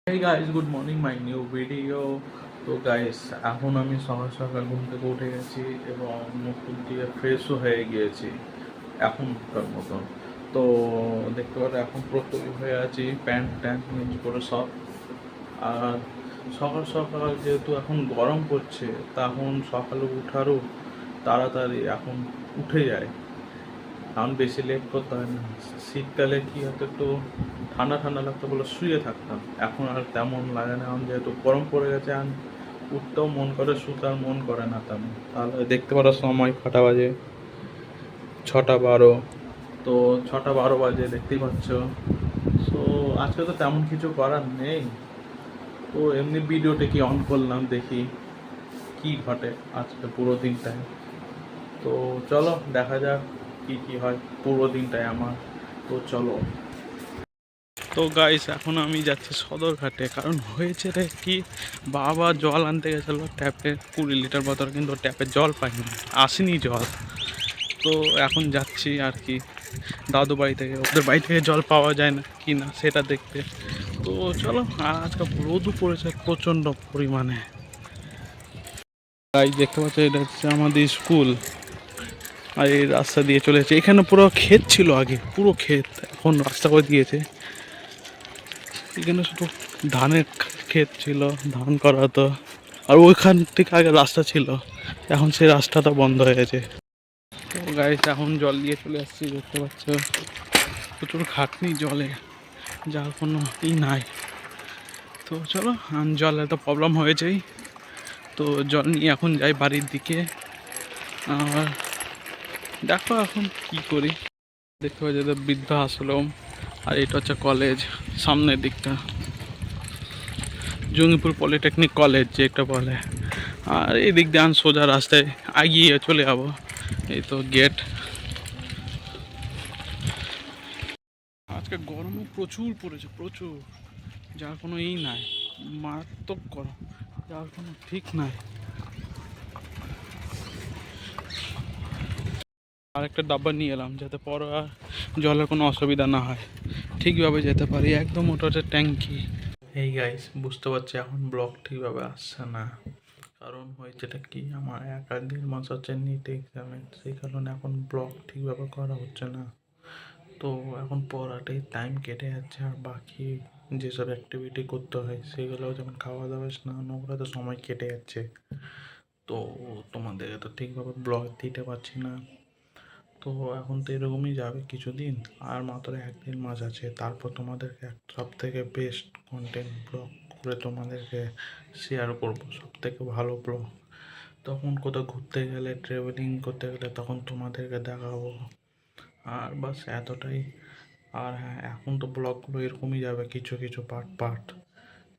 Hey guys, good morning, my new video. তো guys, এখন আমি সকাল সকাল ঘুম থেকে উঠে গেছি এবং মুখ টুখ দিয়ে ফ্রেশও হয়ে গিয়েছি এখনকার মতন। তো দেখতে পারো এখন প্রস্তুতি হয়ে আছি, প্যান্ট ট্যান্ট চেঞ্জ করে সব। আর সকাল সকাল যেহেতু এখন গরম পড়ছে, তখন সকালে উঠারও তাড়াতাড়ি এখন উঠে যায়, কারণ বেশি লেট করতে হয় না। শীতকালে কি হতো, একটু ঠান্ডা ঠান্ডা লাগতো বলে শুয়ে থাকতাম, এখন আর তেমন লাগে না। এখন যেহেতু গরম পড়ে গেছে, আর উঠতেও মন করে, শুতে আর মন করে না তেমন। তাহলে দেখতে পারো সময় কটা বাজে, 6টা 12। তো 6টা 12 বাজে, দেখতেই পাচ্ছ। তো আজকে তো তেমন কিছু করার নেই, তো এমনি ভিডিওটা কি অন করলাম, দেখি কি ঘটে আজকে পুরো দিনটায়। তো চলো দেখা যাক কি কি হয় পুরো দিনটায় আমার। তো চলো। তো গাইস, এখন আমি যাচ্ছি সদরঘাটে, কারণ হয়েছে রে কি, বাবা জল আনতে গেছিলো ট্যাপে 20 লিটার বোতল, কিন্তু ট্যাপে জল পাইনি, আসেনি জল। তো এখন যাচ্ছি আর কি দাদু বাড়ি থেকে, ওদের বাড়ি থেকে জল পাওয়া যায় না কি না সেটা দেখতে। তো চলো। আর আজকে রোদও পড়েছে প্রচণ্ড পরিমাণে। গাইস দেখতে পাচ্ছ, এটা হচ্ছে আমাদের স্কুল। আর এই রাস্তা দিয়ে চলেছে, এখানে পুরো ক্ষেত ছিল আগে, পুরো ক্ষেত, এখন রাস্তা করে দিয়েছে। এখানে শুধু ধানের ক্ষেত ছিল, ধান করা হতো। আর ওইখান থেকে আগে রাস্তা ছিল, এখন সেই রাস্তাটা বন্ধ হয়ে গেছে। তো গাইস, এখন জল দিয়ে চলে আসছি, দেখতে পাচ্ছ প্রচুর খাটনি জলে, যার কোনো নাই। তো চলো, জলের তো প্রবলেম হয়েছেই, তো জল নিয়ে এখন যাই বাড়ির দিকে। আর দেখো এখন কি করি। দেখতে পাচ্ছি যে বৃদ্ধাশ্রম, আর এটা হচ্ছে কলেজ, সামনের দিকটা জঙ্গিপুর পলিটেকনিক কলেজ যেটা বলে। আর এই দিক দিয়ে সোজা রাস্তায় এগিয়ে চলে যাবো, এই তো গেট। আজকে গরমও প্রচুর পড়েছে, প্রচুর, যার কোনো নাই, মারাত্মক গরম, যার কোনো ঠিক নাই। আর একটা ডাব্বা নিয়ে এলাম, যাতে পরে আর জলের কোনো অসুবিধা না হয়, ঠিকভাবে যেতে পারি। একদম ওটা হচ্ছে ট্যাঙ্কি। এই গাইস, বুঝতে পারছি এখন ব্লগ ঠিকভাবে আসছে না, কারণ হয়েছেটা কি, আমার 1 আর 1.5 মাস হচ্ছে নিট এক্সামে, সেই কারণে এখন ব্লগ ঠিকভাবে করা হচ্ছে না। তো এখন পড়াটাই টাইম কেটে যাচ্ছে, আর বাকি যেসব অ্যাক্টিভিটি করতে হয় সেগুলো, যেমন খাওয়া দাওয়া স্নান, ওগুলোতে সময় কেটে যাচ্ছে। তো তোমাদেরকে তো ঠিকভাবে ব্লগ দিতে পারছি না। তো এখন তো এরকমই যাবে কিছুদিন, আর মাত্র 1-1.5 মাস আছে, তারপর তোমাদেরকে সব থেকে বেস্ট কন্টেন্ট ব্লগ করে তোমাদেরকে শেয়ার করবো, সব থেকে ভালো ব্লগ। তখন কোথাও ঘুরতে গেলে, ট্রাভেলিং করতে গেলে, তখন তোমাদেরকে দেখাবো। আর বাস এতটাই। আর হ্যাঁ, এখন তো ব্লগগুলো এরকমই যাবে, কিছু কিছু পার্ট পার্ট।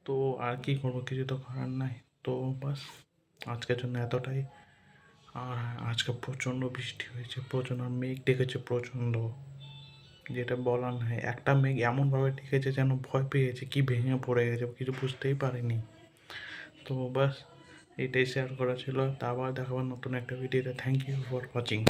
তো আর কি করবো, কিছু তো করার নাই। তো বাস আজকের জন্য এতটাই। আর হ্যাঁ, আজকে প্রচণ্ড বৃষ্টি হয়েছে, প্রচণ্ড, আর মেঘ ডেকেছে প্রচণ্ড, যেটা বলার নাই। একটা মেঘ এমনভাবে ডেকেছে যেন ভয় পেয়ে গেছে, কি ভেঙে পড়ে গেছে, কিছু বুঝতেই পারিনি। তো বাস এটাই শেয়ার করা ছিল, তা আবার দেখাবার নতুন একটা ভিডিওতে। Thank you for watching.